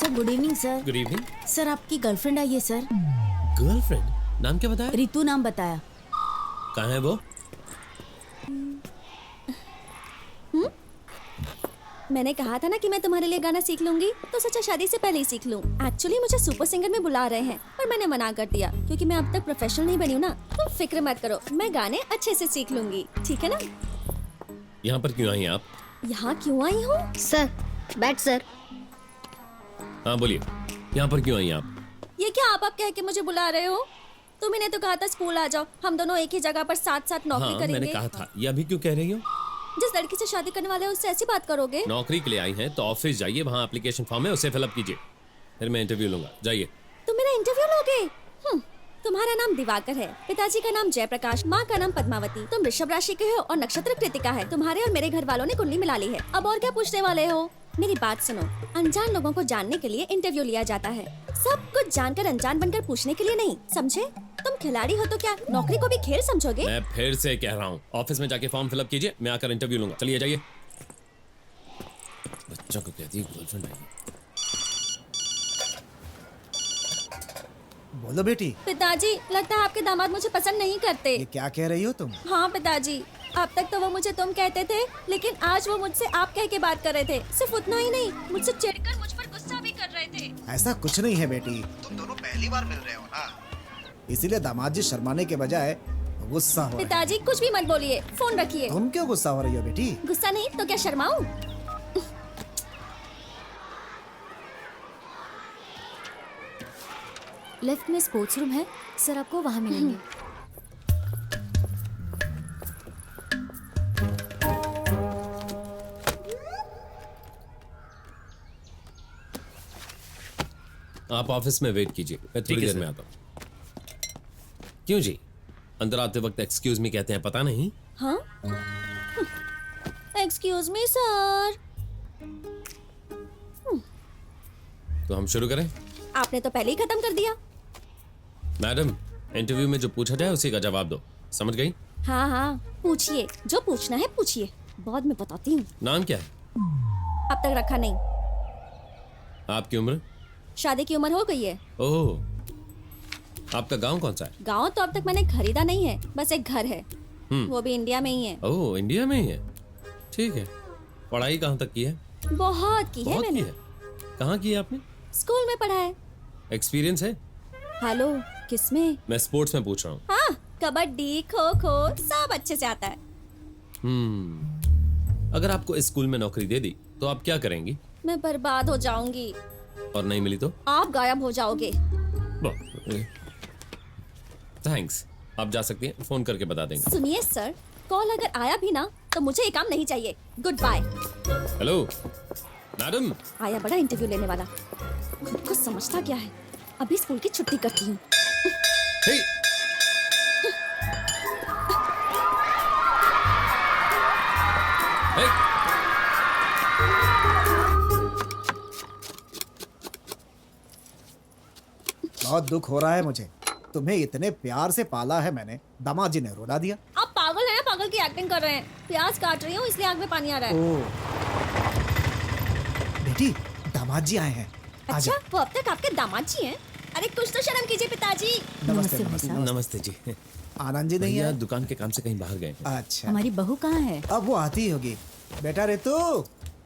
Good evening sir. Good evening. Sir आपकी girlfriend आई है sir. Girlfriend? नाम क्या बताया? रितु नाम बताया। कहाँ है वो? मैंने कहा था ना कि मैं तुम्हारे लिए गाना सीख लूंगी, तो सोचा शादी से पहले ही सीख लूं। एक्चुअली मुझे सुपर सिंगर में बुला रहे हैं, पर मैंने मना कर दिया क्योंकि मैं अब तक प्रोफेशनल नहीं बनी हूँ ना। तुम फिक्र मत करो, मैं गाने अच्छे से सीख लूंगी, ठीक है ना? यहाँ पर क्यों आई आप? यहाँ क्यों आई हूँ? सर, बैठ सर। हाँ बोलिए, यहाँ पर क्यों आई आप? ये क्या आप कह के मुझे बुला रहे हो? तुम्ही ने तो कहा था स्कूल आ जाओ, हम दोनों एक ही जगह पर साथ साथ नौकरी हाँ करेंगे। मैंने कहा था, ये अभी क्यों कह रही हो? जिस लड़की से शादी करने वाले हो उससे ऐसी बात करोगे? नौकरी के लिए आई हैं तो ऑफिस जाइए, वहाँ एप्लीकेशन फॉर्म है उसे फिलअप कीजिए, फिर मैं इंटरव्यू लूंगा। जाइए। तुम मेरा इंटरव्यू लोगे? तुम्हारा नाम दिवाकर है, पिताजी का नाम जयप्रकाश, माँ का नाम पद्मावती। तुम ऋषभ राशि के हो और नक्षत्र कृतिका है। तुम्हारे और मेरे घर वालों ने कुंडली मिला ली है। अब और क्या पूछने वाले हो? मेरी बात सुनो, अनजान लोगों को जानने के लिए इंटरव्यू लिया जाता है, सब कुछ जानकर अनजान बनकर पूछने के लिए नहीं, समझे? तुम खिलाड़ी हो तो क्या नौकरी को भी खेल समझोगे? मैं फिर से कह रहा हूँ, ऑफिस में जाके फॉर्म फिलअप कीजिए, मैं आकर इंटरव्यू लूंगा। चलिए जाइए। बच्चों को कहती है गर्लफ्रेंड आई है। बोलो बेटी। पिताजी, लगता है आपके दामाद मुझे पसंद नहीं करते। ये क्या कह रही हो तुम? हाँ पिताजी, अब तक तो वो मुझे तुम कहते थे, लेकिन आज वो मुझसे आप कह के बात कर रहे थे। सिर्फ उतना ही नहीं, मुझसे चिढ़कर मुझ पर गुस्सा भी कर रहे थे। ऐसा कुछ नहीं है बेटी, तुम दोनों पहली बार मिल रहे हो ना, इसीलिए दामाद जी शर्माने के बजाय गुस्सा हो रहे हैं। पिताजी कुछ भी मत बोलिए, फोन रखिए। तुम क्यों गुस्सा हो रही हो बेटी? गुस्सा नहीं तो क्या शर्माऊं? लेफ्ट में स्पोर्ट्स रूम है, सर आपको वहाँ मिलेंगे। आप ऑफिस में वेट कीजिए, मैं थोड़ी देर में आता हूँ। क्यों जी, अंदर आते वक्त एक्सक्यूज मी कहते हैं, पता नहीं? हाँ? Excuse me sir. तो हम शुरू करें? आपने तो पहले ही खत्म कर दिया। मैडम, इंटरव्यू में जो पूछा जाए उसी का जवाब दो, समझ गई? हाँ हाँ, पूछिए, जो पूछना है पूछिए, बाद में बताती हूँ। नाम क्या है? अब तक रखा नहीं। आपकी उम्र? शादी की उम्र हो गई है। ओह, आपका गांव कौन सा है? गांव तो अब तक मैंने खरीदा नहीं है, बस एक घर है, वो भी इंडिया में ही है। ओह, इंडिया में ही है, ठीक है। पढ़ाई कहाँ तक की है? बहुत की है बहुत की मैंने। है। कहाँ की है आपने? स्कूल में पढ़ा है। एक्सपीरियंस है? हेलो, किसमें? मैं स्पोर्ट्स में पूछ रहा हूँ। हाँ, कबड्डी, खो खो सब अच्छे से आता है। अगर आपको इस स्कूल में नौकरी दे दी तो आप क्या करेंगी? मैं बर्बाद हो जाऊंगी। और नहीं मिली तो? आप गायब हो जाओगे। थैंक्स, आप जा सकती हैं, फोन करके बता देंगे। सुनिए सर, कॉल अगर आया भी ना तो मुझे ये काम नहीं चाहिए। Good bye. Hello madam. आया बड़ा इंटरव्यू लेने वाला, खुद को समझता क्या है। अभी स्कूल की छुट्टी करती हूँ। हे! हे! बहुत दुख हो रहा है मुझे, तुम्हें इतने प्यार से पाला है मैंने, दामाद जी ने रुला दिया। आप पागल हैं, पागल की एक्टिंग कर रहे हैं। प्याज काट रही हूँ इसलिए आग में पानी आ रहा है। बेटी, दामाद जी आए हैं। अच्छा, वो अब तक आपके दामाद जी हैं? अरे कुछ तो शर्म कीजिए पिताजी। नमस्ते नमस्ते। नमस्ते जी। आनंद जी नहीं भैया है? दुकान के काम से कहीं बाहर गए। अच्छा, हमारी बहू कहाँ है? अब वो आती ही होगी। बेटा रितु,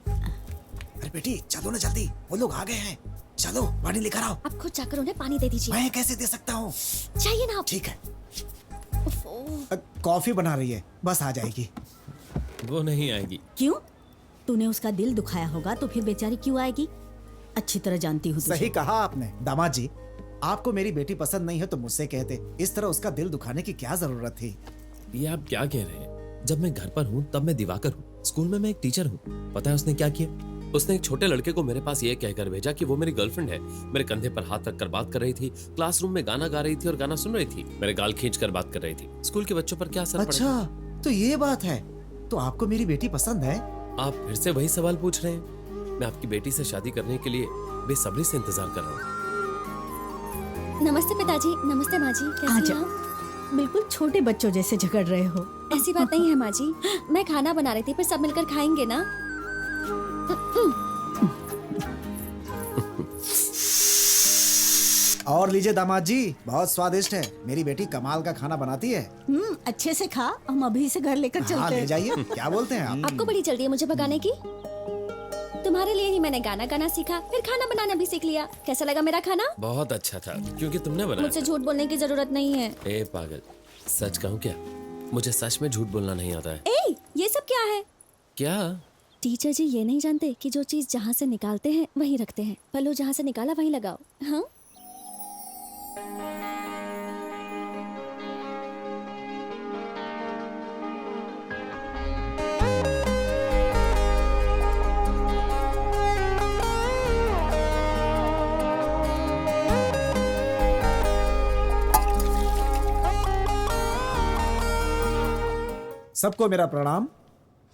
अरे बेटी चलो ना जल्दी, वो लोग आ गए हैं। चलो पानी लेकर आओ। आप खुद जाकर उन्हें पानी दे दीजिए। मैं कैसे दे सकता हूँ? चाहिए ना आप? ठीक है, उफ़, कॉफी बना रही है, बस आ जाएगी। वो नहीं आएगी। क्यों? तूने उसका दिल दुखाया होगा तो फिर बेचारी क्यों आएगी? अच्छी तरह जानती हूँ तुझे। सही कहा आपने। दामाद जी, आपको मेरी बेटी पसंद नहीं है तो मुझसे कहते, इस तरह उसका दिल दुखाने की क्या जरूरत थी? ये आप क्या कह रहे हैं? जब मैं घर पर हूँ तब मैं दिवाकर हूँ, स्कूल में मैं एक टीचर हूँ। पता है उसने क्या किया? उसने एक छोटे लड़के को मेरे पास ये कहकर भेजा कि वो मेरी गर्लफ्रेंड है। मेरे कंधे पर हाथ रखकर बात कर रही थी, क्लासरूम में गाना गा रही थी और गाना सुन रही थी, मेरे गाल खींचकर बात कर रही थी। स्कूल के बच्चों पर क्या असर पड़ेगा? अच्छा, तो ये बात है। तो आपको मेरी बेटी पसंद है? आप फिर से वही सवाल पूछ रहे हैं? मैं आपकी बेटी से शादी करने के लिए बेसब्री से इंतजार कर रहा हूँ। नमस्ते पिताजी। नमस्ते माँ जी, कैसी आजा। हैं आप? बिल्कुल छोटे बच्चों जैसे झगड़ रहे हो। ऐसी बात नहीं है माँ जी, मैं खाना बना रही थी, पर सब मिलकर खाएंगे ना। और लीजिए दामाद जी, बहुत स्वादिष्ट है। मेरी बेटी कमाल का खाना बनाती है। अच्छे से खा, हम अभी से घर लेकर हाँ चलते ले हैं। जाइए। क्या बोलते हैं आप? आपको बड़ी जल्दी है मुझे भगाने की। तुम्हारे लिए ही मैंने गाना गाना सीखा, फिर खाना बनाना भी सीख लिया। कैसा लगा मेरा खाना? बहुत अच्छा था, क्योंकि तुमने बनाया मुझसे झूठ बोलने की जरूरत नहीं है। था। ए पागल, सच कहूँ क्या, मुझे सच में झूठ बोलना नहीं आता है। ए, ये सब क्या है? क्या? टीचर जी ये नहीं जानते कि जो चीज जहाँ से निकालते हैं वहीं रखते हैं। पल्लू जहाँ से निकाला वहीं लगाओ। हाँ, सबको मेरा प्रणाम।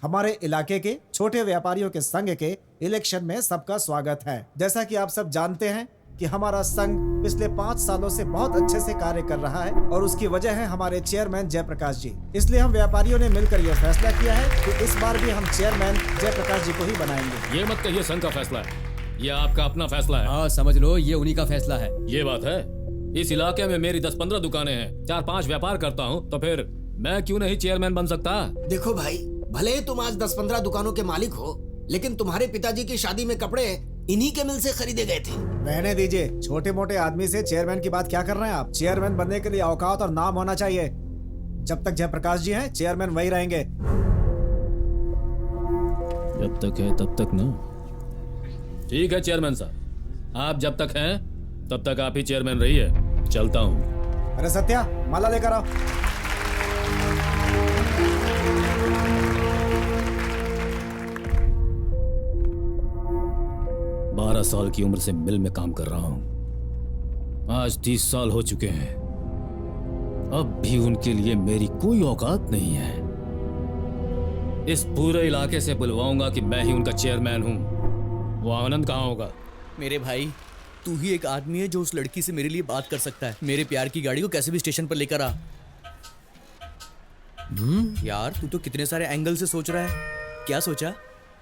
हमारे इलाके के छोटे व्यापारियों के संघ के इलेक्शन में सबका स्वागत है। जैसा कि आप सब जानते हैं कि हमारा संघ पिछले 5 सालों से बहुत अच्छे से कार्य कर रहा है और उसकी वजह है हमारे चेयरमैन जयप्रकाश जी। इसलिए हम व्यापारियों ने मिलकर यह फैसला किया है कि इस बार भी हम चेयरमैन जयप्रकाश जी को ही बनाएंगे। ये मत कहिए संघ का फैसला है, ये आपका अपना फैसला है। हाँ समझ लो, ये उन्हीं का फैसला है। ये बात है। इस इलाके में मेरी 10-15 दुकानें हैं, 4-5 व्यापार करता हूँ, तो फिर मैं क्यों नहीं चेयरमैन बन सकता? देखो भाई, भले ही तुम आज 10-15 दुकानों के मालिक हो, लेकिन तुम्हारे पिताजी की शादी में कपड़े इन्हीं के मिल से खरीदे गए थे। रहने दीजिए, छोटे मोटे आदमी से चेयरमैन की बात क्या कर रहे हैं आप? चेयरमैन बनने के लिए औकात और नाम होना चाहिए। जब तक जयप्रकाश जी हैं, चेयरमैन वही रहेंगे। जब तक है तब तक ना। ठीक है चेयरमैन साहब, आप जब तक हैं तब तक आप ही चेयरमैन रहिए। चलता हूँ। अरे सत्या, माला लेकर आओ। बारह साल की उम्र से मिल में काम कर रहा हूं, आज 30 साल हो चुके हैं। अब भी उनके लिए मेरी कोई औकात नहीं है। इस पूरे इलाके से बुलवाऊंगा कि मैं ही उनका चेयरमैन हूं। वो आनंद कहाँ होगा? मेरे भाई, तू ही एक आदमी है जो उस लड़की से मेरे लिए बात कर सकता है। मेरे प्यार की गाड़ी को कैसे भी स्टेशन पर लेकर आ। यार तू तो कितने सारे एंगल से सोच रहा है। क्या सोचा?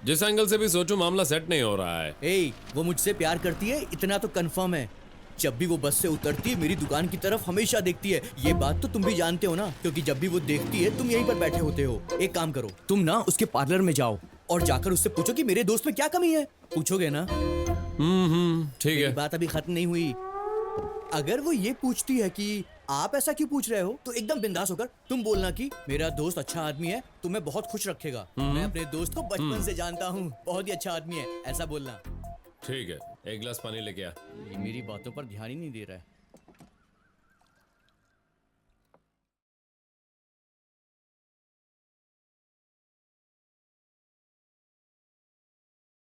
जिस एंगल से भी सोचो, मामला सेट नहीं हो रहा है। ए, वो मुझसे प्यार करती है, इतना तो कंफर्म है। जब भी वो बस से उतरती है, मेरी दुकान की तरफ हमेशा देखती है। ये बात तो तुम भी जानते हो ना, क्योंकि जब भी वो देखती है तुम यहीं पर बैठे होते हो। एक काम करो, तुम ना उसके पार्लर में जाओ और जाकर उससे पूछो कि मेरे दोस्त में क्या कमी है। पूछोगे ना? ठीक है। बात अभी खत्म नहीं हुई। अगर वो ये पूछती है कि आप ऐसा क्यों पूछ रहे हो, तो एकदम बिंदास होकर तुम बोलना कि मेरा दोस्त अच्छा आदमी है, तुम्हें बहुत खुश रखेगा। मैं अपने दोस्त को बचपन से जानता हूँ, बहुत ही अच्छा आदमी है, ऐसा बोलना। ठीक है, एक गिलास पानी लेके आ। ये मेरी बातों पर ध्यान ही नहीं दे रहा है।